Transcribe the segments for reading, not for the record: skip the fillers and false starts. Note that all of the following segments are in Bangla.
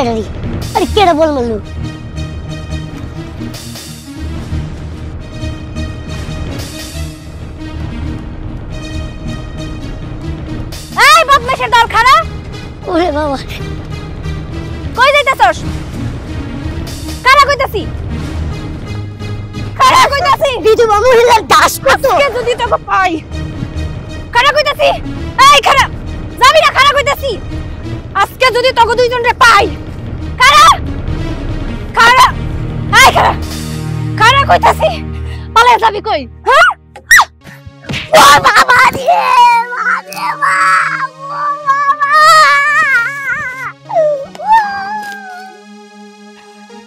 বেটারি আরে কেডা বল মারলো এই বদমাশের দল খাড়া ওরে বাবা কই যাইতাছস কারা কইতাছি কারা কইতাছি বিধবা মহিলার দাস কত আজকে যদি তোকে পাই কারা কইতাছি এই খাড়া যাবি না কারা কইতাছি আজকে যদি তোকে দুইজনরে পাই কারা কারা এই কারা কারা কইতাছি পালা যাবি কই হ্যাঁ ও বাবা রে বাবা বাবা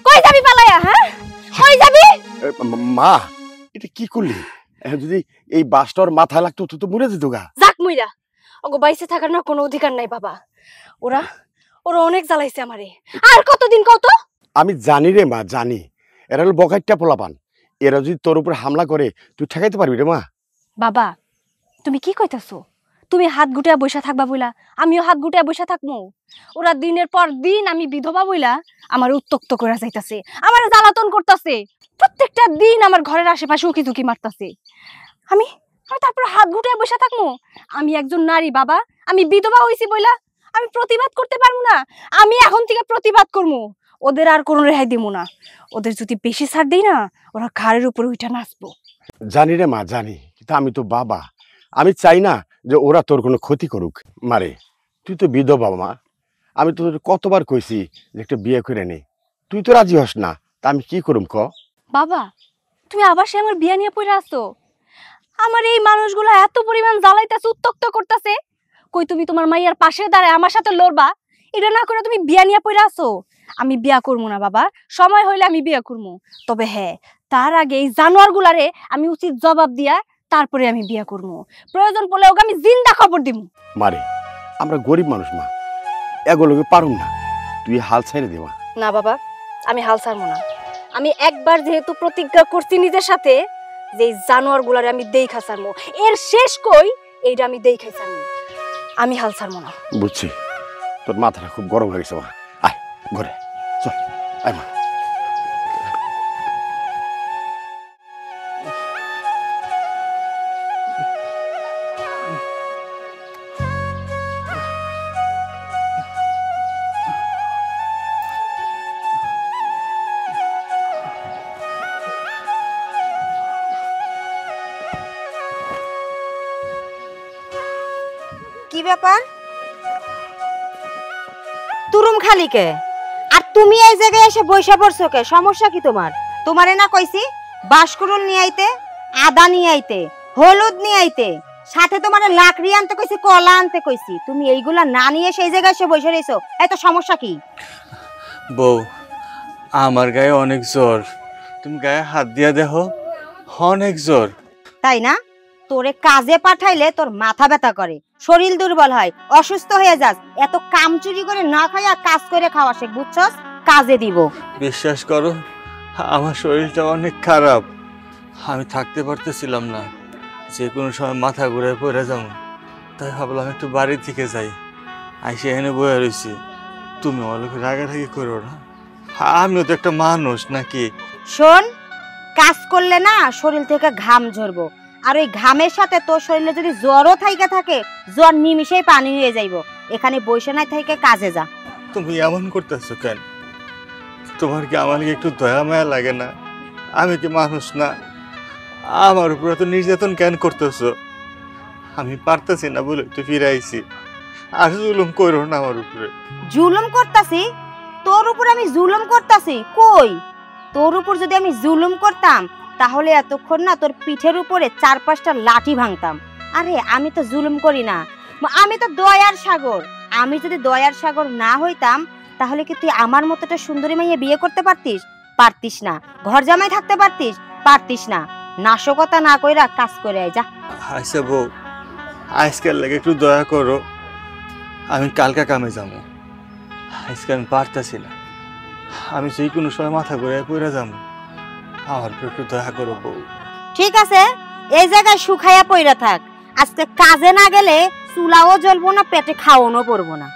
কই যাবি পালায়া হ্যাঁ কই যাবি মা এটা কি করলি যদি এই বাসটার মাথা লাগতো তো মরে যেত গা যাক মুইরা ওগো বাইসে থাকার না কোনো অধিকার নাই বাবা ওরা ওরা অনেক জ্বালাইছে আমারে আর কতদিন কত আমি জানি রে মা জানি এরা হলো বকাইটটা পোলাপান এরা যদি তোর উপর হামলা করে তুই ঠেকাইতে পারবি রে মা বাবা তুমি কি কইতাছো তুমি হাত গুটিয়া বইসা থাকবা বইলা আমিও হাত গুটিয়া বইসা থাকমু ওরা দিনের পর দিন আমি বিধবা বইলা আমার উত্তক্ত করে যাইতাছে আমার জ্বালাতন করতেছে প্রত্যেকটা দিন আমার ঘরের আশেপাশে উকি ঝুঁকি মারতাছে আমি আমি তারপর হাত গুটিয়া বইসা থাকমু আমি একজন নারী বাবা আমি বিধবা হইছি বইলা আমি প্রতিবাদ করতে পারবো না আমি এখন থেকে প্রতিবাদ করবো ওদের আর কোনো রেহাই দিব না ওদের যদি বেশি ছাড় দেই না ওরা ঘাড়ের উপর উঠে নাচবো জানি রে মা জানি কিন্তু আমি তো বাবা আমি চাই না যে ওরা তোর কোনো ক্ষতি করুক মারে তুই তো বিধবা মা আমি তো কতবার কইছি যে একটা বিয়ে করে নে তুই তো রাজি হস না তা আমি কি করুম ক বাবা তুমি আবার সে আমার বিয়া নিয়ে পড়ে আসছো আমার এই মানুষগুলো এত পরিমাণ জ্বালাইতেছে উত্তক্ত করতেছে কই তুমি তোমার মাইয়ার পাশে দাঁড়ায় আমার সাথে লড়বা এটা না করে তুমি বিয়া নিয়ে পড়ে আসো আমি বিয়া করবো না বাবা সময় হইলে আমি বিয়া করবো তবে হ্যাঁ তার আগে এই জানোয়ার গুলারে আমি উচিত জবাব দিয়া তারপরে আমি বিয়া করবো প্রয়োজন পড়লে ওকে আমি জিন্দা খবর দিব মারে আমরা গরিব মানুষ মা এগুলোকে পারুম না তুই হাল ছেড়ে দে মা না বাবা আমি হাল ছাড়বো না আমি একবার যেহেতু প্রতিজ্ঞা করছি নিজের সাথে যে এই জানোয়ার গুলারে আমি দেখা ছাড়বো এর শেষ কই এইটা আমি দেখাই ছাড়বো আমি হাল ছাড়বো না বুঝছি তোর মাথাটা খুব গরম হয়ে গেছে মা আয় ঘরে চল আয় মা কি ব্যাপার তুরুম খালি কে আর তুমি এই জায়গায় এসে বইসা পড়ছো কে সমস্যা কি তোমার তোমারে না কইছি বাঁশকুড়ুল নিয়ে আইতে আদা নিয়ে আইতে হলুদ নিয়ে আইতে সাথে তোমারে লাকড়ি আনতে কইছি কলা আনতে কইছি তুমি এইগুলা না নিয়ে সেই জায়গায় এসে বইসা রইছো এত সমস্যা কি বউ আমার গায়ে অনেক জ্বর তুমি গায়ে হাত দিয়া দেখো অনেক জ্বর তাই না তোরে কাজে পাঠাইলে তোর মাথা ব্যথা করে শরীর দুর্বল হয় অসুস্থ হয়ে যাস এত কাম চুরি করে না খাইয়া কাজ করে খাওয়া শেখ বুঝছস কাজে দিব বিশ্বাস করো আমার শরীরটা অনেক খারাপ আমি থাকতে পারতেছিলাম না যে কোনো সময় মাথা ঘুরে পড়ে যাবো তাই ভাবলাম একটু বাড়ির থেকে যাই আইসে এনে বয়ে রয়েছি তুমি অনেক রাগারাগি করো না আমিও তো একটা মানুষ নাকি শোন কাজ করলে না শরীর থেকে ঘাম ঝরবো আর ওই ঘামের সাথে তোর শরীরে যদি জ্বরও থাইকা থাকে জ্বর নিমিশেই পানি হয়ে যাইব এখানে বসে নাই থেকে কাজে যা তুমি এমন করতেছো কেন তোমার কি আমার একটু দয়া মায়া লাগে না আমি কি মানুষ না আমার উপরে তো নির্যাতন কেন করতেছো আমি পারতেছি না বলে তুই ফিরে আইছি আর জুলুম করো না আমার উপরে জুলুম করতাছি তোর উপর আমি জুলুম করতাছি কই তোর উপর যদি আমি জুলুম করতাম তাহলে এতক্ষণ না তোর পিঠের উপরে 4-5টা লাঠি ভাঙতাম আরে আমি তো জুলুম করি না আমি তো দয়ার সাগর আমি যদি দয়ার সাগর না হইতাম তাহলে কি তুই আমার মতো একটা সুন্দরী মাইয়া বিয়ে করতে পারতিস পারতিস না ঘর জামাই থাকতে পারতিস না নাশকতা না কইরা কাজ করে আয় যা আচ্ছা বউ আজকের লাগে একটু দয়া করো আমি কালকা কামে যাবো আজকে আমি পারতেছি না আমি যে কোনো সময় মাথা ঘুরে পড়ে যাবো আমার একটু দয়া করো বউ ঠিক আছে এই জায়গায় শুকাইয়া পইরা থাক আজকে কাজে না গেলে চুলাও জ্বলবো না পেটে খাওয়ানো পড়বো না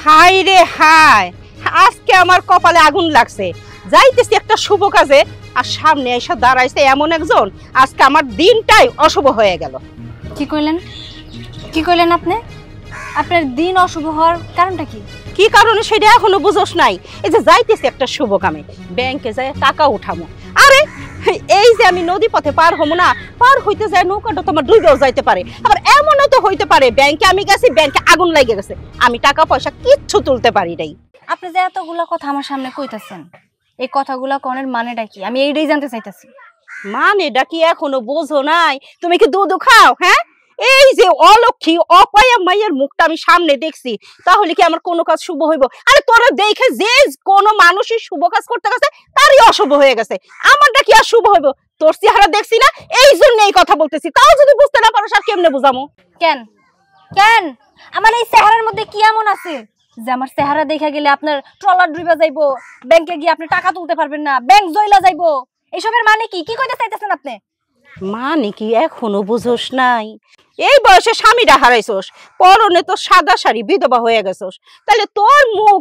হাই রে হাই, আজকে আমার কপালে আগুন লাগছে। যাইতেছি একটা শুভ কাজে, আর সামনে এসে দাঁড়াইছে এমন একজন, আজকে আমার দিনটাই অশুভ হয়ে গেল। কি কইলেন? কি কইলেন আপনি? আপনার দিন অশুভ হওয়ার কারণটা কি? কি কারণে সেটা এখনো বুঝোস নাই? এই যে যাইতেছি একটা শুভ কামে, ব্যাংকে যাই টাকা উঠামো। আরে এই যে আমি নদী পথে পার হবো না, পার হইতে যায় নৌকাটা তোমার ডুবেও যাইতে পারে। আবার এমনও তো হইতে পারে ব্যাংকে আমি গেছি, ব্যাংকে আগুন লেগে গেছে, আমি টাকা পয়সা কিচ্ছু তুলতে পারি নাই। আপনি যে এতগুলা কথা আমার সামনে কইতাছেন, এই কথাগুলা কোনের মানেটা কি? আমি এইটাই জানতে চাইতাছি। মানেটা কি এখনো বোঝো নাই? তুমি কি দুধ খাও? হ্যাঁ, এই যে অলক্ষী অপায়া মাইয়ের মুখটা আমি সামনে দেখছি, তাহলে কি আমার কোনো কাজ শুভ হইব? আরে তোরা দেখে যে কোনো মানুষই শুভ কাজ করতে গেছে তারই অশুভ হয়ে গেছে, আমারটা কি আর শুভ হইব? তোর চেহারা দেখছি না, এই জন্য এই কথা বলতেছি। তাও যদি বুঝতে না পারো আর কেমনে বুঝামো? কেন কেন আমার এই চেহারার মধ্যে কি এমন আছে যে আমার চেহারা দেখা গেলে আপনার ট্রলার ডুবে যাইবো, ব্যাংকে গিয়ে আপনি টাকা তুলতে পারবেন না, ব্যাংক জইলা যাইবো? এইসবের মানে কি? কি কইতে চাইতেছেন আপনি? মানে কি এখনো বুঝোস নাই? এই বয়সে স্বামীরা হারাইছোস, পরনে তো সাদা শাড়ি, বিধবা হয়ে গেছোস, তাহলে তোর মুখ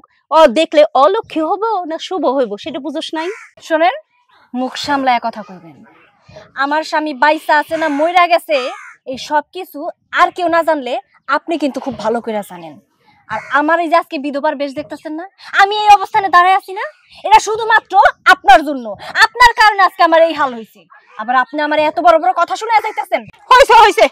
দেখলে অলক্ষী হব না শুভ হইব সেটা বুঝোস নাই? শোনেন, মুখ সামলায় কথা কইবেন। আমার স্বামী বাইসা আছে না মইরা গেছে এই সব কিছু আর কেউ না জানলে আপনি কিন্তু খুব ভালো করে জানেন। আর আমার এই যে আজকে বিধবার বেশ দেখতেছেন না, আমি এই অবস্থানে দাঁড়ায় আছি না, এটা শুধুমাত্র আপনার জন্য। আপনার কারণে আজকে আমার এই হাল হয়েছে। আবার আপনি আমার এত বড় বড় কথা শুনে যাইতেছেন। হয়েছে হয়েছে,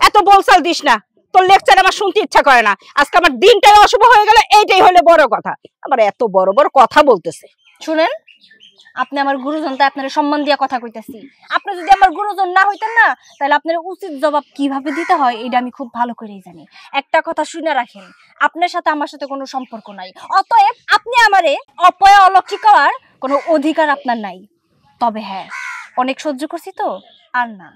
এত বলসাল দিস না, তোর লেকচার আমার শুনতে ইচ্ছা করে না। আজকে আমার দিনটাই অশুভ হয়ে গেল, এইটাই হলো বড় কথা। আবার এত বড় বড় কথা বলতেছে। শুনেন, আপনি আমার গুরুজন, তাই আপনার সম্মান দিয়া কথা কইতেছি। আপনি যদি আমার গুরুজন না হইতেন না, তাহলে আপনার উচিত জবাব কিভাবে দিতে হয় এটা আমি খুব ভালো করেই জানি। একটা কথা শুনে রাখেন, আপনার সাথে আমার সাথে কোনো সম্পর্ক নাই, অতএব আপনি আমারে অপয়া অলক্ষী করার কোনো অধিকার আপনার নাই। তবে হ্যাঁ, অনেক সহ্য করছি তো, আর না।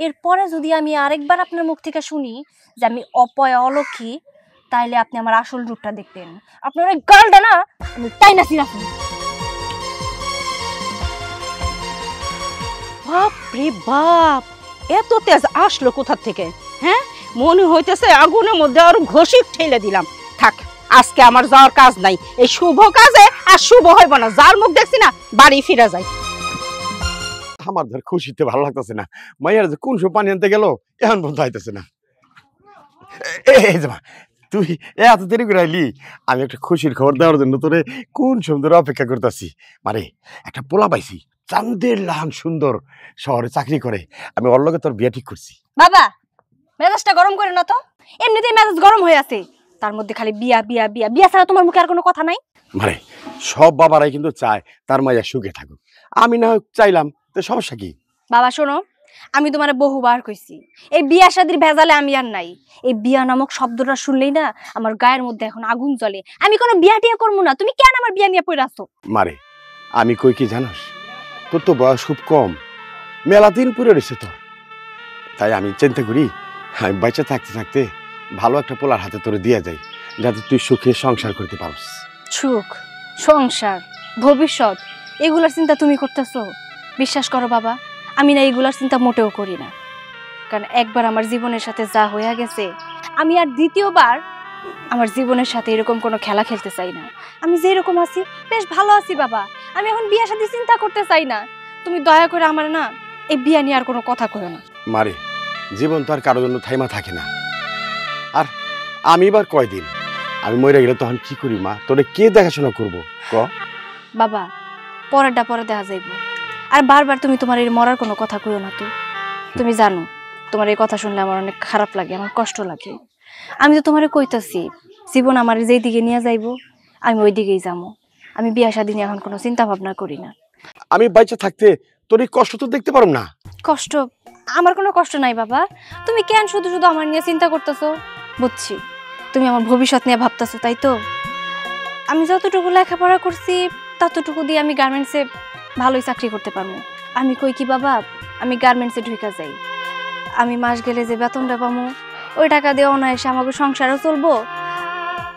এরপরে যদি আমি আরেকবার আপনার মুখ থেকে শুনি যে আমি অপয়া অলক্ষী, তাইলে আপনি আমার আসল রূপটা দেখতেন। আপনার ওই গালটা না আমি তাই না সিরাফি। বাপ রে বাপ, এত তেজ আসলো কোথা থেকে? হ্যাঁ, মনে হইতেছে আগুনের মধ্যে আরো ঘষি ঠেলে দিলাম। থাক, আজকে আমার যাওয়ার কাজ নাই, এই শুভ কাজে আর শুভ হইব না। যার মুখ দেখছি না, বাড়ি ফিরে যাই। আমার ধর খুশিতে ভালো লাগতেছে না, মাইয়ার যে কোন সব পানি আনতে গেল এখন বন্ধ হইতেছে না। এই যে মা, তুই এত দেরি করে আইলি, আমি একটা খুশির খবর দেওয়ার জন্য তোরে কোন সুন্দর অপেক্ষা করতেছি। মানে একটা পোলা পাইছি, চাঁদের লাহান সুন্দর, শহরে চাকরি করে। আমি ওর লগে তোর বিয়ে ঠিক করছি। বাবা, মেজাজটা গরম করে না তো, এমনিতেই মেজাজ গরম হয়ে আছে, তার মধ্যে খালি বিয়া বিয়া বিয়া বিয়া ছাড়া তোমার মুখে আর কোনো কথা নাই? মানে সব বাবারাই কিন্তু চায় তার মাইয়া সুখে থাকুক, আমি না চাইলাম, তো সমস্যা কি? বাবা শোনো, আমি তোমার বহুবার কইছি এই বিয়া শাদির ভেজালে আমি আর নাই। এই বিয়া নামক শব্দটা শুনলেই না আমার গায়ের মধ্যে এখন আগুন জ্বলে। আমি কোনো বিয়া টিয়া করবো না। তুমি কেন আমার বিয়া নিয়ে পড়ে আসো? মারে আমি কই কি জানাস, তোর তো বয়স খুব কম, মেলা দিন পরে রয়েছে তোর। তাই আমি চিন্তা করি আমি বেঁচে থাকতে থাকতে ভালো একটা পোলার হাতে তোরে দিয়ে যাই, যাতে তুই সুখে সংসার করতে পারস। সুখ, সংসার, ভবিষ্যৎ, এগুলার চিন্তা তুমি করতেছো? বিশ্বাস করো বাবা, আমি না এগুলার চিন্তা মোটেও করি না। কারণ একবার আমার জীবনের সাথে যা হয়ে গেছে, আমি আর দ্বিতীয়বার আমার জীবনের সাথে এরকম কোনো খেলা খেলতে চাই না। আমি যেরকম আছি বেশ ভালো আছি বাবা, আমি এখন বিয়ের সাথে চিন্তা করতে চাই না। তুমি দয়া করে আমার না এই বিয়া নিয়ে আর কোনো কথা কইও না। মারে জীবন তো আর কারোর জন্য থাইমা থাকে না। আর আমি এবার কয়দিন, আমি মরে গেলে তখন কি করি মা? তোরে কে দেখাশোনা করবো ক? বাবা, পরেরটা পরে দেখা যাইব। আর বারবার তুমি তোমার এই মরার কোনো কথা কইও না তো। তুমি জানো তোমার এই কথা শুনলে আমার অনেক খারাপ লাগে, আমার কষ্ট লাগে। আমি তো তোমারে কইতাছি জীবন আমার যেই দিকে নিয়ে যাইব আমি ওই দিকেই যাবো। আমি বিয়া শাদী নিয়ে এখন কোনো চিন্তা ভাবনা করি না। আমি বাইচে থাকতে তোর এই কষ্ট তো দেখতে পারব না। কষ্ট? আমার কোনো কষ্ট নাই বাবা, তুমি কেন শুধু শুধু আমার নিয়ে চিন্তা করতেছো? বুঝছি তুমি আমার ভবিষ্যৎ নিয়ে ভাবতেছো, তাই তো? আমি যতটুকু লেখাপড়া করছি ততটুকু দিয়ে আমি গার্মেন্টসে ভালোই চাকরি করতে পারবো। আমি কই কি বাবা, আমি গার্মেন্টসে ঢুকা যাই, আমি মাস গেলে যে বেতনটা পাবো ওই টাকা দিয়ে অনায়াসে আমাকে সংসারও চলবো,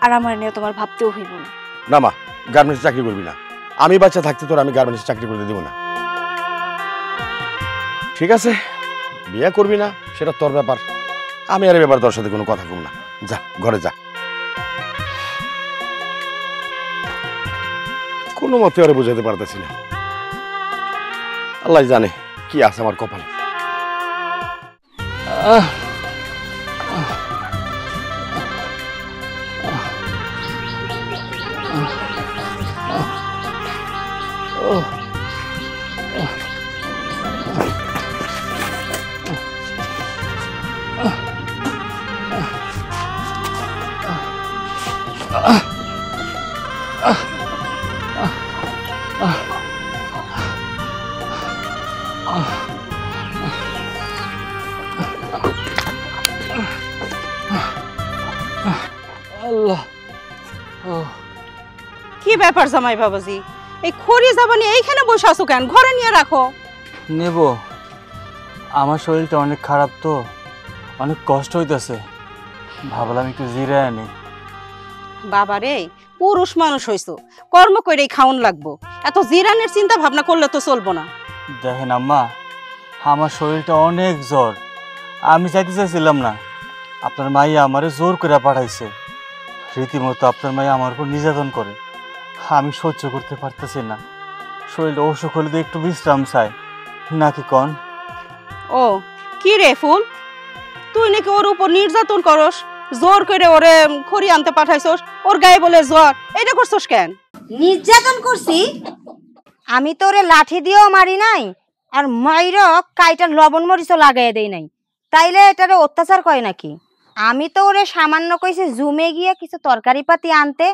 আর আমার নিয়ে তোমার ভাবতেও হইব না। না মা, গার্মেন্টসে চাকরি করবি না। আমি বাচ্চা থাকতে তোর আমি গার্মেন্টসে চাকরি করতে দেবো না। ঠিক আছে, বিয়ে করবি না সেটা তোর ব্যাপার, আমি আর ব্যাপার তোর সাথে কোনো কথা কম না। যা ঘরে যা। কোনো মতে ওরে বোঝাতে পারতেছি না। আল্লাহ জানে কি আছে আমার কপালে। আল্লাহ, কি ব্যাপার জামাই বাবাজি, এই খড়ি জাবানি এইখানে বসে আছো কেন? ঘরে নিয়ে রাখো। নেব, আমার শরীরটা অনেক খারাপ তো, অনেক কষ্ট হইতেছে, ভাবলাম একটু জিরায় আনি। বাবা রে, পুরুষ মানুষ হইছো, কর্ম করেই খাওন লাগবো, এত জিরানের চিন্তা ভাবনা করলে তো চলবো না। দেখেন আম্মা, আমার শরীরটা অনেক জ্বর, আমি যাইতে চাইছিলাম না, আপনার মাইয়া আমারে জোর করে পাঠাইছে। রীতিমতো আপনার মাইয়া আমার উপর নির্যাতন করে, আমি সহ্য করতে পারতেছি না। শরীরটা অসুখ হলে তো একটু বিশ্রাম চাই নাকি কন? ও কি রে ফুল, তুই নাকি ওর উপর নির্যাতন করস, জোর করে ওরে খড়ি আনতে পাঠাইছস, ওর গায়ে বলে জ্বর, এটা করছস কেন? নির্যাতন করছি? আমি তো ওরে লাঠি দিয়েও মারি নাই, আর মাইরও কাইটা লবণ মরিচও লাগাই দেই নাই, তাইলে এটারে অত্যাচার কয় নাকি? আমি তো ওরে সামান্য কইছি জুমে গিয়ে কিছু তরকারি পাতি আনতে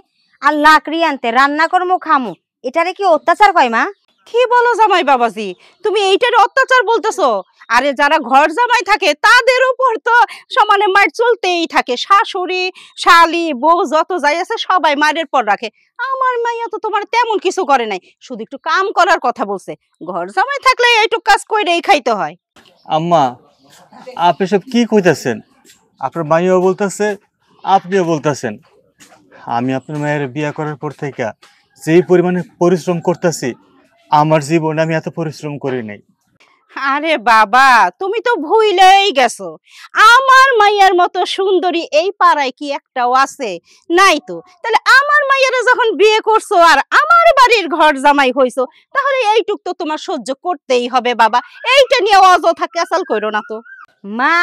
আর লাকড়ি আনতে, রান্না করমু খামু, এটারে কি অত্যাচার কয় মা? কি বলো জামাই বাবাজি, তুমি এইটার অত্যাচার বলতেছো? আরে যারা ঘর জামাই থাকে তাদের উপর তো সমানে মার চলতেই থাকে, শাশুড়ি শালি বউ যত যাই আছে সবাই মায়ের পর রাখে। আমার মাইয়া তো তোমার তেমন কিছু করে নাই, শুধু একটু কাম করার কথা বলছে। ঘর জামাই থাকলে এইটুক কাজ কইরেই খাইতে হয়। আম্মা, আপনি সব কি কইতাছেন? আপনার মাইয়াও বলতেছে, আপনিও বলতেছেন। আমি আপনার মায়ের বিয়ে করার পর থেকে যেই পরিমাণে পরিশ্রম করতেছি, আমার জীবনে আমি এত পরিশ্রম করি নাই। আরে বাবা, তুমি তো ভুলেই গেছো, আমার মাইয়ার মতো সুন্দরী এই পাড়ায় কি একটাও আছে? নাই তো। তাহলে আমার মাইয়ারে যখন বিয়ে করছো আর আমার বাড়ির ঘর জামাই হইছো, তাহলে এইটুক তো তোমার সহ্য করতেই হবে বাবা। এইটা নিয়ে অযথা ক্যাসাল কইরো না তো। মা,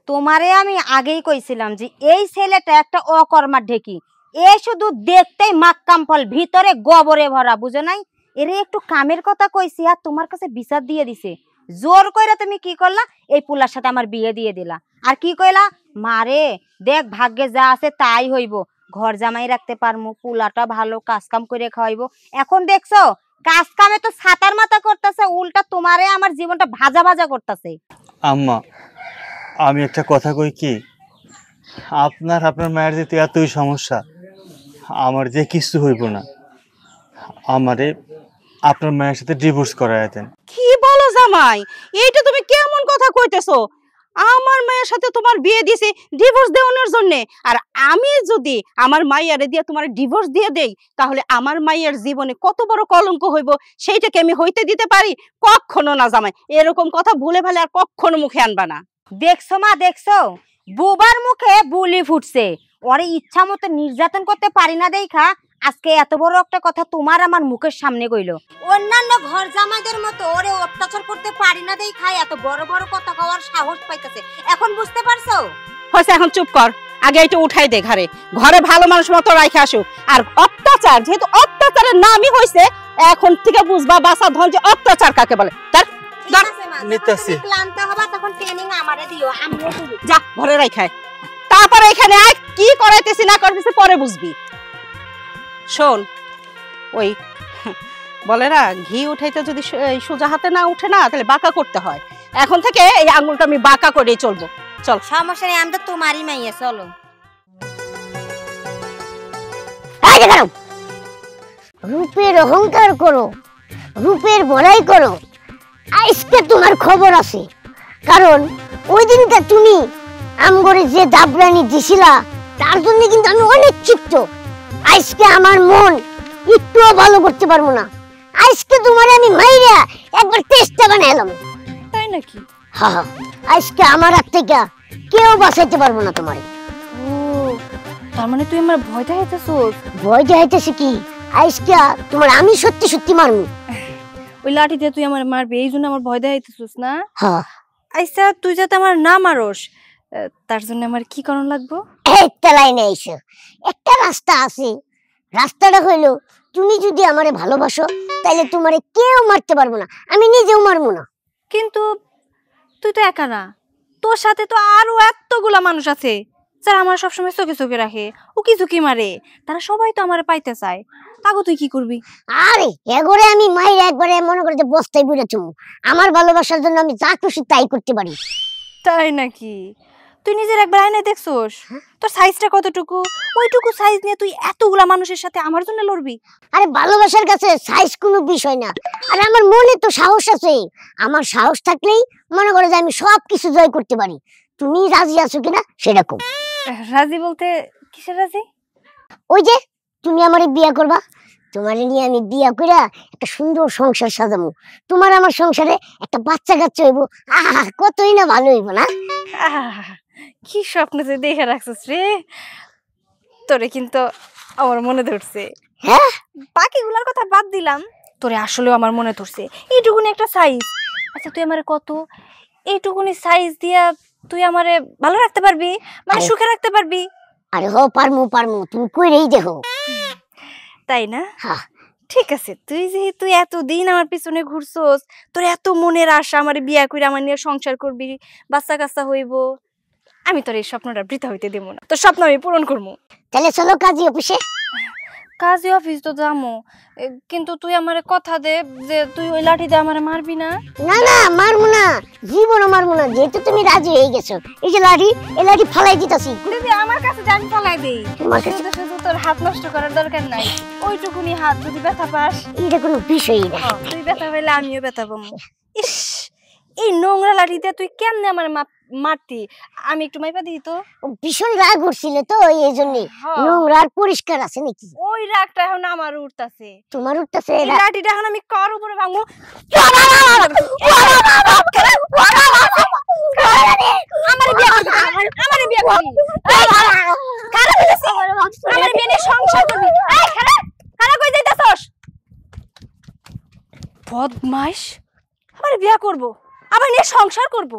তোমারে আমি আগেই কইছিলাম যে এই ছেলেটা একটা অকর্মার ঢেকি, এ শুধু দেখতেই মাক্কাম ফল, ভিতরে গোবরে ভরা, বুঝো নাই? এরে একটু কামের কথা কইছি আর তোমার কাছে বিচার দিয়ে দিছে। জোর কইরা তুমি কি করলা? এই পুলার সাথে আমার বিয়ে দিয়ে দিলা। আর কি কইলা? মারে দেখ, ভাগ্যে যা আছে তাই হইব, ঘর জামাই রাখতে পারমু, পুলাটা ভালো কাজ কাম করে খাওয়াইবো। এখন দেখছো কাজ কামে তো ছাতার মাথা করতেছে, উল্টা তোমারে আমার জীবনটা ভাজা ভাজা করতেছে। আম্মা, আমি একটা কথা কই কি, আপনার মায়ের যেতে এতই সমস্যা, আমার যে কিছু হইব না, আমারে আপনার মায়ের সাথে ডিভোর্স করায় দেন। কি বলো জামাই, এইটা তুমি কেমন কথা কইতেছো? আমার মায়ের সাথে তোমার বিয়ে দিছি ডিভোর্স দেওয়ানোর জন্য, আর আমি যদি আমার মাইয়ারে দিয়ে তোমার ডিভোর্স দিয়ে দেই, তাহলে আমার মাইয়ার জীবনে কত বড় কলঙ্ক হইব, সেইটাকে আমি হইতে দিতে পারি? কখনো না জামাই, এরকম কথা ভুলে ভালে আর কখনো মুখে আনবা না। দেখছো মা, দেখছো বুবার মুখে বুলি ফুটছে, ওরে ইচ্ছা মতো নির্যাতন করতে পারি না দেখা আজকে এত বড় একটা কথা তোমার আমার মুখের সামনে কইলো। অন্যান্য ঘর জামাইদের মতো ওরে অত্যাচার করতে পারি না দেখা এত বড় বড় কথা কওয়ার সাহস পাইতেছে, এখন বুঝতে পারছো? হয়েছে, এখন চুপ কর, আগে এটা উঠাই দে ঘরে, ঘরে ভালো মানুষ মতো রাইখে আসুক। আর অত্যাচার, যেহেতু অত্যাচারের নামই হয়েছে, এখন থেকে বুঝবা বাসা ধন যে অত্যাচার কাকে বলে। তার ক্লান্ত হবা তখন ট্রেনিং আমারে দিও, আমিও করব। যা ঘরে রাইখায়, তারপরে এখানে আয়, কি করাইতেছি না করতেছি পরে বুঝবি। শোন, ওই বলে না, ঘি উঠাইতে যদি সোজা হাতে না উঠে না, তাহলে বাঁকা করতে হয়। এখন থেকে এই আঙুলটা আমি বাঁকা করেই চলবো। চল, সমস্যা নেই, আমি তো তোমারই মাইয়া, চলো। রূপের অহংকার করো, রূপের বড়াই করো, আজকে তোমার খবর আছে। কারণ ওই দিনটা তুমি আমগরে যে দাবরানি দিছিলা, তার জন্য কিন্তু আমি অনেক ক্ষিপ্ত। আজকে আমার মন একটুও ভালো করতে পারবো না। আজকে তোমার আমি মাইরা একবার টেস্টটা বানাইলাম। তাই নাকি? হ্যাঁ, আজকে আমার হাত থেকে কেউ বাঁচাইতে পারবো না তোমারে। ও, তার মানে তুই আমার ভয় দেখাইতেছস? ভয় দেখাইতেছি কি? আজকে তোমার আমি সত্যি সত্যি মারমু। ওই লাঠি দিয়ে তুই আমার মারবি এই জন্য আমার ভয় দেখাইতেছিস না? হ্যাঁ আচ্ছা তুই যাতে আমার না মারস তার জন্য আমার কি করণ লাগবো? একটা লাইনে আইছো, একটা রাস্তা আছে। রাস্তাটা হইলো তুমি যদি আমারে ভালোবাসো তাহলে তোমারে কেউ মারতে পারবো না, আমি নিজেও মারবো না। কিন্তু তুই তো একা না, তোর সাথে তো আরো এতগুলা মানুষ আছে যারা আমার সবসময় চোখে চোখে রাখে, উকি ঝুঁকি মারে, তারা সবাই তো আমার পাইতে চায়। তাগো তুই কি করবি? আরে এগরে আমি মাইর একবারে মনে করে যে বস্তায় বুড়ে চুমু। আমার ভালোবাসার জন্য আমি যা খুশি তাই করতে পারি। তাই নাকি? তুই নিজের একবার আয়নায় দেখছোস তোর সাইজটা কতটুকু? ওইটুকু সাইজ নিয়ে তুই এতগুলা মানুষের সাথে আমার জন্য লড়বি? আরে ভালোবাসার কাছে সাইজ কোনো বিষয় না। আর আমার মনে তো সাহস আছে, আমার সাহস থাকলেই মনে করে যে আমি সব কিছু জয় করতে পারি। তুমি রাজি আছো কিনা সেটা কও। রাজি বলতে কিসের রাজি? ওই যে তুমি আমারে বিয়ে করবা, তোমারে নিয়ে আমি বিয়ে কইরা একটা সুন্দর সংসার সাজাবো। তোমার আমার সংসারে একটা বাচ্চা কাচ্চা হইব, আহা কতই না ভালো হইব না? কি স্বপ্ন যে দেখে রাখছিস রে, তোরে কিন্তু আমার মনে ধরছে। হ্যাঁ বাকিগুলার কথা বাদ দিলাম, তোরে আসলেও আমার মনে ধরছে। এইটুকুনি একটা সাইজ। আচ্ছা তুই আমারে কত এইটুকুনি সাইজ দিয়া তুই আমারে ভালো রাখতে পারবি, মানে সুখে রাখতে পারবি? আরে হো পারমু পারমু, তুমি কইরেই দেখো। তাই না? হ্যাঁ ঠিক আছে, তুই যেহেতু এতদিন আমার পিছনে ঘুরছস, তোর এত মনের আশা আমার বিয়া করে আমার নিয়ে সংসার করবি, বাচ্চা কাচ্চা হইব, আমি তোর এই স্বপ্নটা বৃথা হইতে দেব না। তোর স্বপ্ন আমি পূরণ করবো। তাহলে চলো কাজী অফিসে। কাজী অফিস তো যামো, কিন্তু তুই আমারে কথা দে যে তুই ওই লাঠি দিয়ে আমারে মারবি না। না না মারমু না, জীবনও মারমু না, যেহেতু তুমি রাজি হয়ে গেছো। এই যে লাঠি, এই লাঠি ফালাই দিতাছি। দিদি আমার কাছে জানি ফালাই দেই, তোমার কাছে শুধু শুধু তোর হাত নষ্ট করার দরকার নাই। ওইটুকুনি হাত যদি ব্যথা পাস, এটা কোনো বিষয়ই না। তুই ব্যথা পাইলে আমিও ব্যথা পাবো। ইস, এই নোংরা লাঠিতে তুই কেমনে আমার মারতি? আমি একটু মাইপা দিই তো। ভীষণ রাগ উঠছিল তো এই জন্য। হ্যাঁ। নোংরা আর পরিষ্কার আছে নাকি? ওই রাগটা এখন আমার উঠতাছে। তোমার উঠতেছে এই লাঠিটা এখন আমি কার উপরে ভাঙবো? আমারে বিয়ে করবি, আমারে বিয়ে করবি, কারা বলেছে আমারে বিয়ে নিয়ে সংসার করবি? এই খারা কারা কই যাইতাছস? বদমাইশ, আমারে বিয়ে করব, আবার নিয়ে সংসার করব।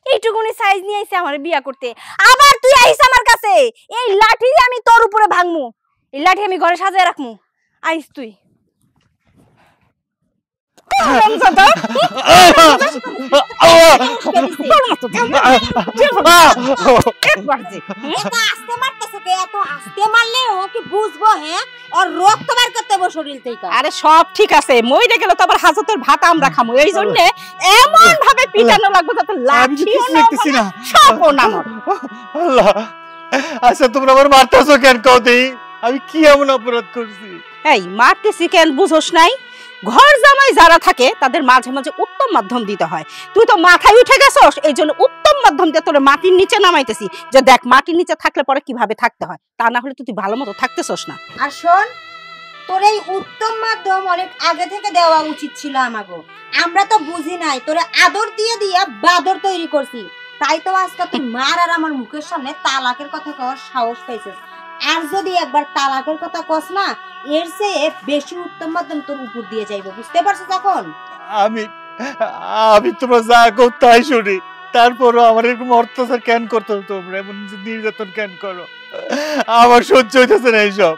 এইটুকুনি সাইজ নিয়ে আইছে আমারে বিয়ে করতে, আবার তুই আইছ আমার কাছে। এই লাঠি দিয়ে আমি তোর উপরে ভাঙমু, এই লাঠি আমি ঘরে সাজায় রাখমু। আইস তুই। আস্তে মারতেছ কে? এত আস্তে মারলে ও কি বুঝবো? হ্যাঁ, ওর রক্ত বের করতে হবে শরীর থেকে। আরে সব ঠিক আছে, মইরে গেল তো আবার হাজতের ভাত আমরা খামু, এই জন্য এমন ভাবে পিটানো লাগবে যাতে লাঠিও না সব না। আল্লাহ, আচ্ছা তোমরা আমার মারতেছো কেন? কওতে আমি কি এমন অপরাধ করছি? এই মারতেছি কেন বুঝোস নাই? ঘর জামাই যারা থাকে তাদের মাঝে মাঝে উত্তম মাধ্যম দিতে হয়। তুই তো মাথায় উঠে গেছস, এই জন্য উত্তম মাধ্যম দিয়ে তোর মাটির নিচে নামাইতেছি, যে দেখ মাটির নিচে থাকলে পরে কিভাবে থাকতে হয়। তা না হলে তুই ভালো মতো থাকতেছস না। আর শোন, তোর এই উত্তম মাধ্যম অনেক আগে থেকে দেওয়া উচিত ছিল আমাগো। আমরা তো বুঝি নাই, তোরে আদর দিয়ে দিয়া বাদর তৈরি করছি। তাই তো আজকে তুই মার আর আমার মুখের সামনে তালাকের কথা কওয়ার সাহস পাইছিস। আর যদি একবার তালাকের কথা কস না, এর চেয়ে বেশি উত্তম মাধ্যম তোর উপর দিয়ে যাইবে, বুঝতে পারছিস? এখন আমি তোমরা যা কও তাই শুনি, তারপরও আমার এরকম অত্যাচার কেন করতো? তোমরা এমন নির্যাতন কেন করো? আমার সহ্য হইতেছে না এইসব।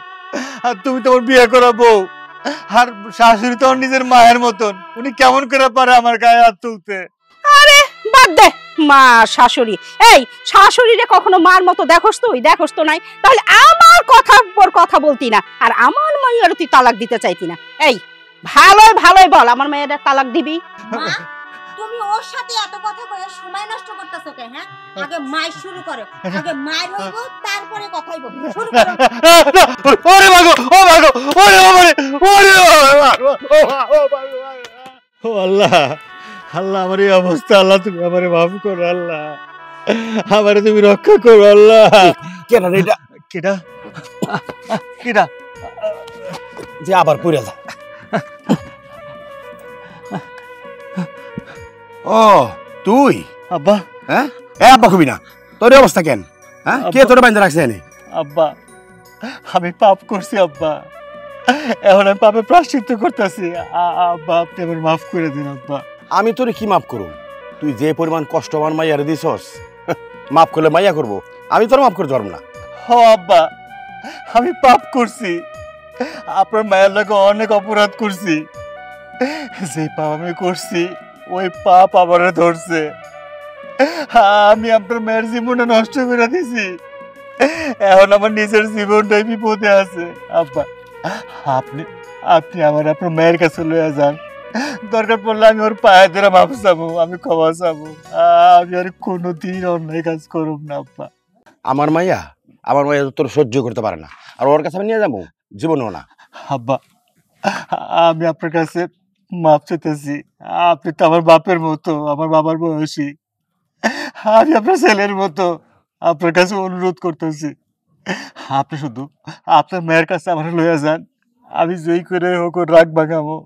আর তুমি তোমার বিয়ে করা বউ, আর শাশুড়ি তো নিজের মায়ের মতন, উনি কেমন করে পারে আমার গায়ে হাত তুলতে? আরে বাদ দে, মা শাশুড়ি, এই শাশুড়িরে কখনো মার মতো দেখোস তুই? দেখোস তো নাই, তাহলে আমার কথার পর কথা বলতি না, আর আমার মাইয়ার তুই তালাক দিতে চাইতি না। এই ভালোই ভালোই বল, আমার মাইয়ার তালাক দিবি? মা, তুমি ওর সাথে এত কথা কয়ে সময় নষ্ট করতেছো কেন? হ্যাঁ, আগে মাই শুরু করো, আগে মার হইব, তারপরে কথা হইব। শুরু করো। ওরে মাগো, ও মাগো, ওরে ওরে ওরে ও আল্লাহ, আল্লাহ আমার এই অবস্থা, আল্লাহ তুমি আমারে মাফ করো, আল্লাহ আমারে তুমি রক্ষা করো, আল্লাহ। কেন এটা কেডা কেডা যে আবার পড়ে যা? ও তুই? আব্বা, হ্যাঁ এ আব্বা কবি না, তোর এই অবস্থা কেন? হ্যাঁ কে তোর বাইন্দা রাখছে এনে? আব্বা আমি পাপ করছি আব্বা, এখন আমি পাপে প্রায়শ্চিত্ত করতেছি। আব্বা আপনি আমার মাফ করে দিন আব্বা। আমি তোরে কি মাফ করুম? তুই যে পরিমাণ কষ্ট আমার মাইয়ারে দিছস, মাফ করলে মাইয়া করবো, আমি তোর মাফ করতে পারবো না। হ আব্বা, আমি পাপ করছি, আপনার মায়ের লাগে অনেক অপরাধ করছি। যে পাপ আমি করছি ওই পাপ আমারে ধরছে। আমি আপনার মায়ের জীবনটা নষ্ট করে দিছি, এখন আমার নিজের জীবনটাই বিপদে আছে। আব্বা আপনি আপনি আমার আপনার মায়ের কাছে লইয়া যান, দরকার পড়লে আমি ওর পায়ে ধরে মাফ চাবো, আমি ক্ষমা চাবো। আমি আর কোনোদিন অন্যায় কাজ করব না আব্বা। আমার মাইয়া তোর সহ্য করতে পারে না, আর ওর কাছে আমি নিয়ে যাবো জীবনেও না। আব্বা আমি আপনার কাছে মাপ চাইতেছি, আপনি তো আমার বাপের মতো, আমার বাবার বয়সী, আমি আপনার ছেলের মতো, আপনার কাছে অনুরোধ করতেছি আপনি শুধু আপনার মেয়ের কাছে আমার লইয়া যান। আমি জয়ী করে হোক ওর রাগ ভাঙাবো।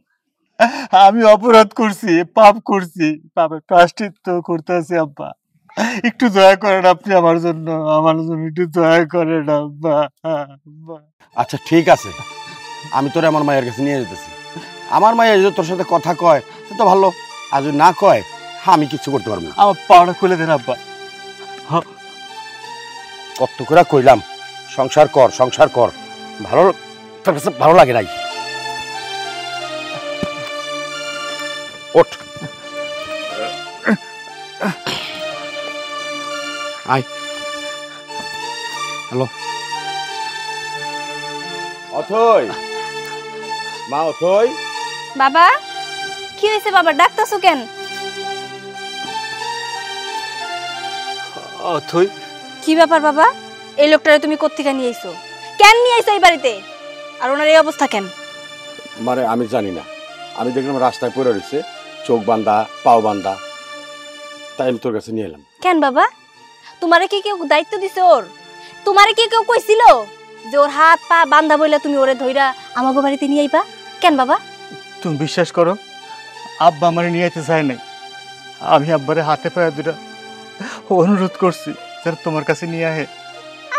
আমি অপরাধ করছি, পাপ করছি, পাপের প্রায়শ্চিত্ত করতেছি আব্বা। একটু দয়া করেন আপনি আমার জন্য একটু দয়া করেন আব্বা। আব্বা আচ্ছা ঠিক আছে, আমি তোরে আমার মায়ের কাছে নিয়ে যেতেছি। আমার মাইয়া যদি তোর সাথে কথা কয় তো ভালো, আর যদি না কয় আমি কিচ্ছু করতে পারবো না। আমার পাওয়াটা খুলে দেন আব্বা। কত করে কইলাম সংসার কর, সংসার কর, ভালো তোর কাছে ভালো লাগে নাই। ওঠ আয়। হ্যালো অথই, মা অথই। বাবা কি হয়েছে বাবা, ডাকতেছো কেন? অথই কি ব্যাপার বাবা, এই লোকটারে তুমি কোত্থেকে নিয়ে আইছো? কেন নিয়ে আইছো এই বাড়িতে? আর ওনার এই অবস্থা কেন? মানে আমি জানি না, আমি দেখলাম রাস্তায় পড়ে রয়েছে, চোখ বান্ধা পাও বান্ধা, তাই আমি তোর কাছে নিয়ে এলাম। কেন বাবা, তোমারে কি কেউ দায়িত্ব দিছে ওর? তোমারে কি কেউ কইছিল যে ওর হাত পা বান্ধা বইলা তুমি ওরে ধইরা আমাগো বাড়িতে নিয়ে আইবা? কেন বাবা? তুমি বিশ্বাস করো, আব্বা আমার নিয়ে যেতে চায় নাই। আমি আব্বারে হাতে পায়ে দুটা অনুরোধ করছি যেন তোমার কাছে নিয়ে আহে।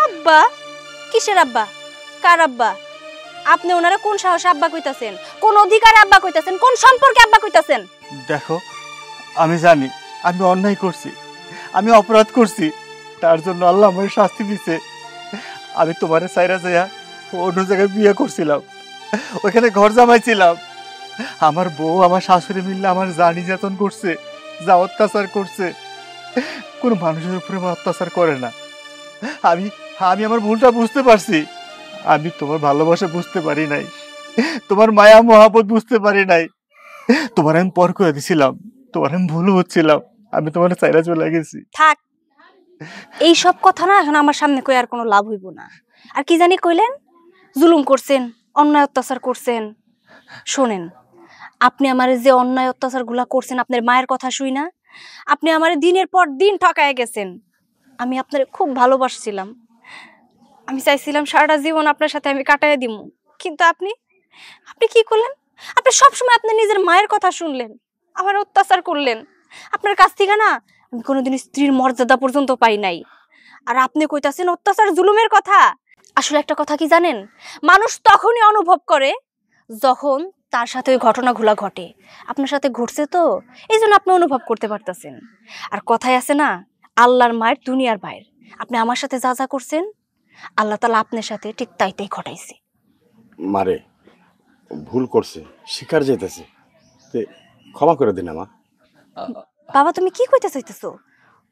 আব্বা? কিসের আব্বা? কার আব্বা? আপনি ওনারা কোন সাহসে আব্বা কইতাছেন? কোন অধিকারে আব্বা কইতাছেন? কোন সম্পর্কে আব্বা কইতাছেন? দেখো আমি জানি আমি অন্যায় করছি, আমি অপরাধ করছি, তার জন্য আল্লাহ আমার শাস্তি দিছে। আমি তোমারে সাইরা যাইয়া অন্য জায়গায় বিয়ে করছিলাম, ওখানে ঘর জামাইছিলাম। আমার বউ আমার শাশুড়ি মিললে আমার যা নির্যাতন করছে, যা অত্যাচার করছে, কোনো মানুষের উপরে অত্যাচার করে না। আমি আমি আমার ভুলটা বুঝতে পারছি। আমি তোমার ভালোবাসা বুঝতে পারি নাই, তোমার মায়া মহাবত বুঝতে পারি নাই। তোমার আমি পর করে দিছিলাম, তোমার আমি ভুল হচ্ছিলাম, আমি তোমার চাইরা চলে গেছি। থাক, এই সব কথা না এখন আমার সামনে কই আর কোনো লাভ হইব না। আর কি জানি কইলেন, জুলুম করছেন, অন্যায় অত্যাচার করছেন। শোনেন, আপনি আমারে যে অন্যায় অত্যাচার গুলা করছেন আপনার মায়ের কথা শুই না, আপনি আমারে দিনের পর দিন ঠকায় গেছেন। আমি আপনারে খুব ভালোবাসছিলাম, আমি চাইছিলাম সারাটা জীবন আপনার সাথে আমি কাটাইয়া দিব, কিন্তু আপনি আপনি কি করলেন? আপনি সবসময় আপনি নিজের মায়ের কথা শুনলেন, আমার অত্যাচার করলেন। আপনার কাছ থেকে না আমি কোনোদিন স্ত্রীর মর্যাদা পর্যন্ত পাই নাই, আর আপনি কইতাছেন অত্যাচার জুলুমের কথা। আসলে একটা কথা কি জানেন, মানুষ তখনই অনুভব করে যখন তার সাথে ওই ঘটনাগুলো ঘটে। আপনার সাথে ঘটছে তো, এই জন্য আপনি অনুভব করতে পারতেছেন। আর কথায় আছে না, আল্লাহর মায়ের দুনিয়ার বাইর। আপনি আমার সাথে যা যা করছেন আল্লাহ তাআলা আপনার সাথে ঠিক তাই তাই ঘটাইছে। মারে ভুল করছে, শিকার যেতেছে, ক্ষমা করে দিন মা। বাবা তুমি কি কইতে চাইতেছো?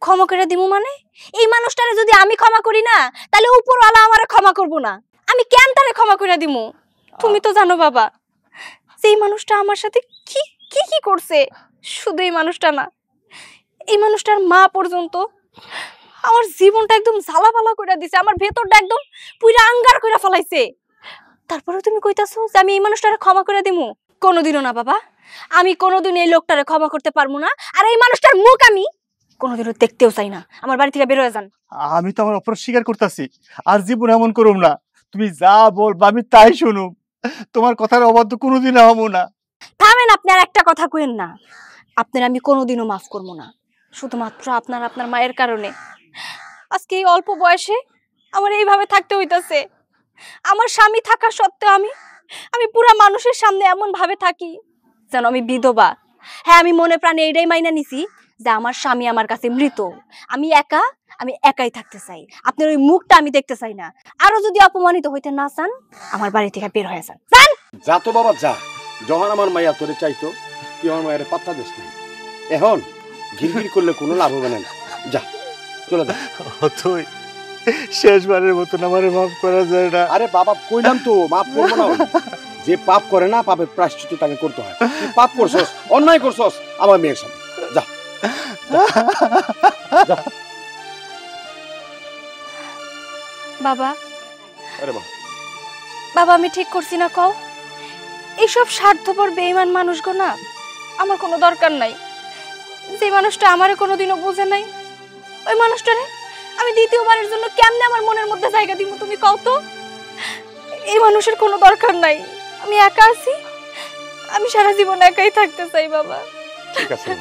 ক্ষমা করে দিমু মানে? এই মানুষটারে যদি আমি ক্ষমা করি না, তাহলে উপরওয়ালা আমারে ক্ষমা করব না। আমি কেন তারে ক্ষমা করে দিমু? তুমি তো জানো বাবা, সেই মানুষটা আমার সাথে কি কি কি করছে। শুধু এই মানুষটা না, এই মানুষটার মা পর্যন্ত আমার জীবনটা একদম ঝালাপালা করে দিছে, আমার ভেতরটা একদম পুরা আঙ্গার করে ফেলাইছে। তারপরে তুমি কইতাছো যে আমি এই মানুষটারে ক্ষমা করে দিমু? কোনোদিনও না বাবা, আমি কোনোদিন এই লোকটারে ক্ষমা করতে পারবো না। আর এই মানুষটার মুখ আমি কোনোদিনও দেখতেও চাই না। আমার বাড়ি থেকে বের হয়ে যান। আমি তো আমার অপরাধ স্বীকার করতেছি, আর জীবন এমন করুম না। তুমি যা বলবা আমি তাই শুনুম, তোমার কথার অবাধ্য কোনোদিন হবো না। থামেন, আপনি আর একটা কথা কইেন না। আপনার আমি কোনোদিনও মাফ করবো না, শুধুমাত্র আপনার মায়ের কারণে। আজকে এই অল্প বয়সে আমার এইভাবে থাকতে হইতাছে। আমার স্বামী থাকা সত্ত্বেও আমি আমি পুরা মানুষের সামনে এমন ভাবে থাকি যেন আমি বিধবা। হ্যাঁ, আমি মনে প্রাণে এটাই মাইনা নিছি যে আমার স্বামী আমার কাছে মৃত। আমি একাই থাকতে চাই। আপনার ওই মুখটা আমি দেখতে চাই না। আরো যদি অপমানিত হইতে না চান, আমার বাড়ি থেকে বের হয়ে যান। যান। যা তো বাবা যা, যখন আমার মাইয়া তোরে চাইতো তুই আমার মায়ের পাত্তা দিস নাই। এখন ঘিরঘির করলে কোনো লাভ হবে না। যা চলে যা। তুই শেষবারের মতন আমারে মাফ করা যায় না? আরে বাবা কইলাম তো মাফ করবো না। যে পাপ করে না পাপের প্রায়শ্চিত্ত তাকে করতে হয়। তুই পাপ করছস, অন্যায় করছস আমার মেয়ের সাথে। যা বাবা। আরে বাবা, বাবা আমি ঠিক করছি না কও? এইসব স্বার্থপর বেঈমান মানুষগো না আমার কোনো দরকার নাই। যে মানুষটা আমারে কোনোদিনও বোঝে নাই, ওই মানুষটারে আমি দ্বিতীয়বারের জন্য কেমনে আমার মনের মধ্যে জায়গা দিব তুমি কও তো? এই মানুষের কোনো দরকার নাই। আমি একা আছি, আমি সারা জীবন একাই থাকতে চাই বাবা। ঠিক আছে।